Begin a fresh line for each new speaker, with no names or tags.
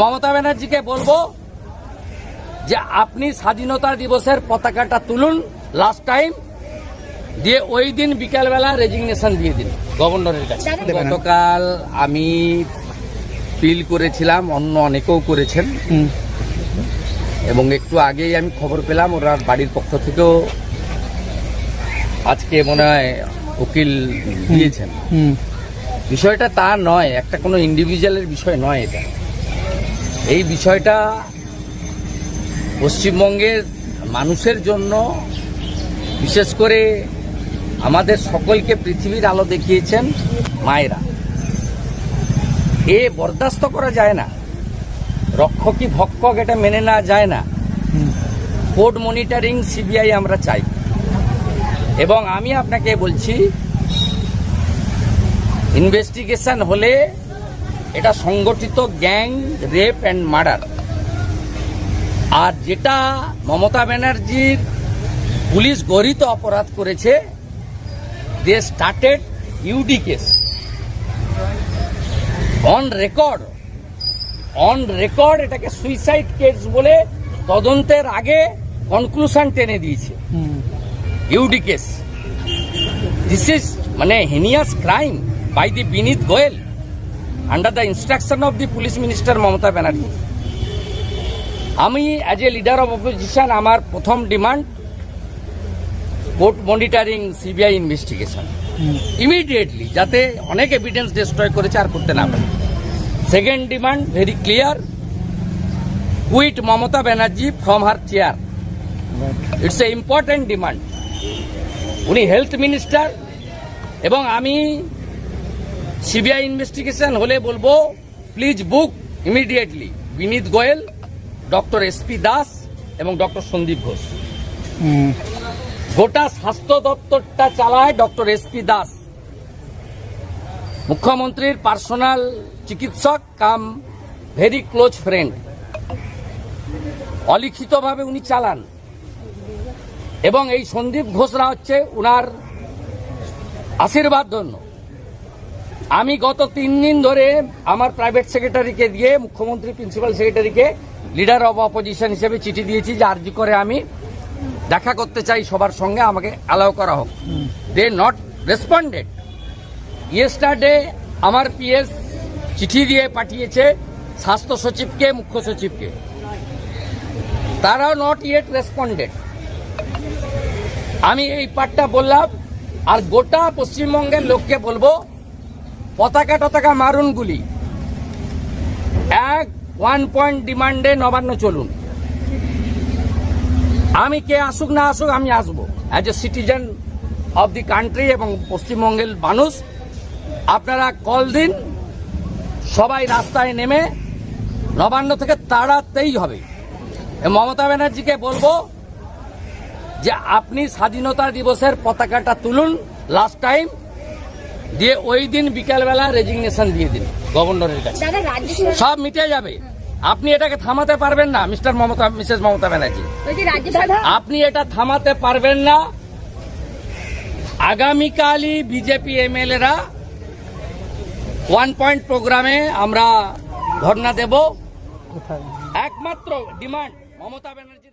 মমতা ব্যানার্জিকে বলবো যে আপনি স্বাধীনতা দিবসের পতাকাটা তুলুন লাস্ট টাইম, দিয়ে ওই দিন বিকালবেলা রেজিগনেশন দিয়ে দিন গভর্নরের কাছে। গতকাল আমি ফিল করেছিলাম, অন্য অনেকেও করেছেন, এবং একটু আগেই আমি খবর পেলাম ওরা বাড়ির পক্ষ থেকেও আজকে মনে হয় উকিল দিয়েছেন। বিষয়টা তা নয়, একটা কোনো ইন্ডিভিজুয়ালের বিষয় নয় এটা। এই বিষয়টা পশ্চিমবঙ্গের মানুষের জন্য, বিশেষ করে আমাদের সকলকে পৃথিবীর আলো দেখিয়েছেন মায়েরা। এ বরদাস্ত করা যায় না, রক্ষকই ভক্ষক, এটা মেনে নেওয়া যায় না। কোর্ট মনিটরিং সিবিআই আমরা চাই, এবং আমি আপনাকে বলছি ইনভেস্টিগেশন হলে এটা সংগঠিত গ্যাং রেপ অ্যান্ড মার্ডার। আর যেটা মমতা ব্যানার্জির পুলিশ গরিত অপরাধ করেছে, they started UD case on record, এটাকে সুইসাইড কেস বলে তদন্তের আগে কনক্লুশন টেনে দিয়েছে। ইউডি কেস, দিস ইজ মানে heinous crime by the Vineet Goel under the instruction of the police minister Mamata Banerjee. আমি as a leader of opposition, আমার প্রথম demand court monitoring CBI investigation immediately, যাতে অনেক এভিডেন্স ডিস্ট্রয় করেছে আর করতে না পারে। Second demand very clear, quit Mamata Banerjee from her chair. It's a important demand. উনি হেলথ মিনিস্টার, এবং আমি সিবিআই ইনভেস্টিগেশন হলে বলবো please book immediately Vineet Goel, doctor SP Das এবং ডক্টর সন্দীপ ঘোষ। গোটা স্বাস্থ্য দপ্তরটা চালায় ডক্টর এসপি দাস, মুখ্যমন্ত্রীর পার্সোনাল চিকিৎসক কাম ভেরি ক্লোজ ফ্রেন্ড। অলিখিতভাবে উনি চালান, এবং এই সন্দীপ ঘোষরা হচ্ছে উনার আশীর্বাদ ধন্য। আমি গত 3 দিন ধরে আমার প্রাইভেট সেক্রেটারিকে দিয়ে মুখ্যমন্ত্রী প্রিন্সিপাল সেক্রেটারিকে লিডার অব অপোজিশন হিসেবে চিঠি দিয়েছি যে আর্জি করে আমি দেখা করতে চাই সবার সঙ্গে, আমাকে অ্যালাউ করা হোক। They not responded. ইয়েস্টারডে আমার পিএস চিঠি দিয়ে পাঠিয়েছে স্বাস্থ্য সচিবকে, মুখ্য সচিবকে, তারাও নট ইয়েট রেসপন্ডেড। আমি এই পার্টটা বললাম, আর গোটা পশ্চিমবঙ্গের লোককে বলবো পতাকা টতাকা মারুন গুলি, 1 পয়েন্ট ডিমান্ডে নবান্ন চলুন। আমি কে আসুক না আসুক আমি আসবো as a citizen of the country, এবং পশ্চিমবঙ্গের মানুষ আপনারা কল দিন, সবাই রাস্তায় নেমে নবান্ন থেকে তাড়াতেই হবে। মমতা ব্যানার্জিকে বলবো যে আপনি স্বাধীনতা দিবসের পতাকাটা তুলুন লাস্ট টাইম, দিয়ে ওই দিন বিকালবেলা রেজিগনেশন দিয়ে দিন গভর্নরের কাছে, সব মিটে যাবে। আপনি এটাকে থামাতে পারবেন না মিসেস মমতা ব্যানার্জি, আপনি এটা থামাতে পারবেন না। আগামীকালই বিজেপি এমএলএরা 1 পয়েন্ট প্রোগ্রামে আমরা ধর্ণা দেব। একমাত্র ডিমান্ড মমতা ব্যানার্জি